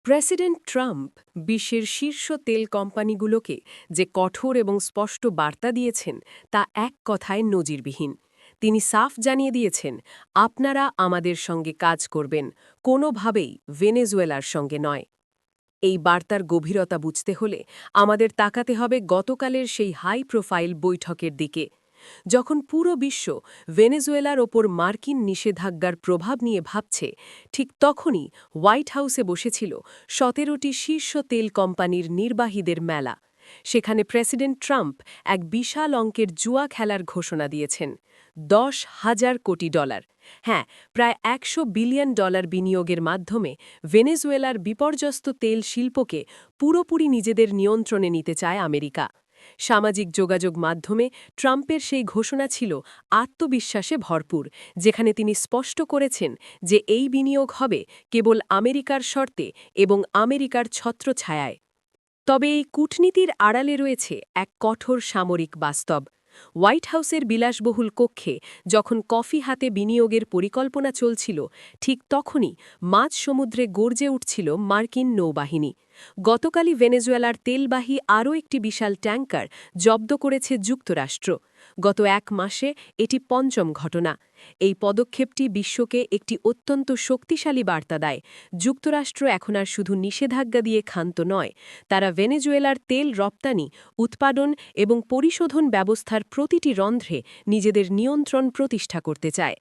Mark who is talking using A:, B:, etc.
A: President Trump বিশ্বের শীর্ষ তেল কোম্পানিগুলোকে যে কঠোর এবং স্পষ্ট বার্তা দিয়েছেন তা এক কথায় নজিরবিহীন। তিনি সাফ জানিয়ে দিয়েছেন, আপনারা আমাদের সঙ্গে কাজ করবেন, কোনোভাবেই ভেনেজুয়েলার সঙ্গে নয়। এই বার্তার গভীরতা বুঝতে হলে আমাদের তাকাতে হবে গতকালের সেই হাই প্রোফাইল বৈঠকের দিকে, যখন পুরো বিশ্ব ভেনেজুয়েলার ওপর মার্কিন নিষেধাজ্ঞার প্রভাব নিয়ে ভাবছে। ঠিক তখনই হোয়াইট হাউসে বসেছিল ১৭টি শীর্ষ তেল কোম্পানির নির্বাহীদের মেলা। সেখানে প্রেসিডেন্ট ট্রাম্প এক বিশাল অঙ্কের জুয়া খেলার ঘোষণা দিয়েছেন, $১০,০০০ কোটি। হ্যাঁ, প্রায় $১০০ বিলিয়ন বিনিয়োগের মাধ্যমে ভেনেজুয়েলার বিপর্যস্ত তেল শিল্পকে পুরোপুরি নিজেদের নিয়ন্ত্রণে নিতে চায় আমেরিকা। সামাজিক যোগাযোগ মাধ্যমে ট্রাম্পের সেই ঘোষণা ছিল আত্মবিশ্বাসে ভরপুর, যেখানে তিনি স্পষ্ট করেছেন যে এই বিনিয়োগ হবে কেবল আমেরিকার শর্তে এবং আমেরিকার ছত্রছায়ায়। তবে এই কূটনীতির আড়ালে রয়েছে এক কঠোর সামরিক বাস্তব। হোয়াইট হাউসের বিলাসবহুল কক্ষে যখন কফি হাতে বিনিয়োগের পরিকল্পনা চলছিল, ঠিক তখনই মাঝ সমুদ্রে গর্জে উঠছিল মার্কিন নৌবাহিনী। গতকালই ভেনেজুয়েলার তেলবাহী আরও একটি বিশাল ট্যাঙ্কার জব্দ করেছে যুক্তরাষ্ট্র। গত এক মাসে এটি পঞ্চম ঘটনা। এই পদক্ষেপটি বিশ্বকে একটি অত্যন্ত শক্তিশালী বার্তা দেয়। যুক্তরাষ্ট্র এখন আর শুধু নিষেধাজ্ঞা দিয়ে ক্ষান্ত নয়, তারা ভেনেজুয়েলার তেল রপ্তানি, উৎপাদন এবং পরিশোধন ব্যবস্থার প্রতিটি রন্ধ্রে নিজেদের নিয়ন্ত্রণ প্রতিষ্ঠা করতে চায়।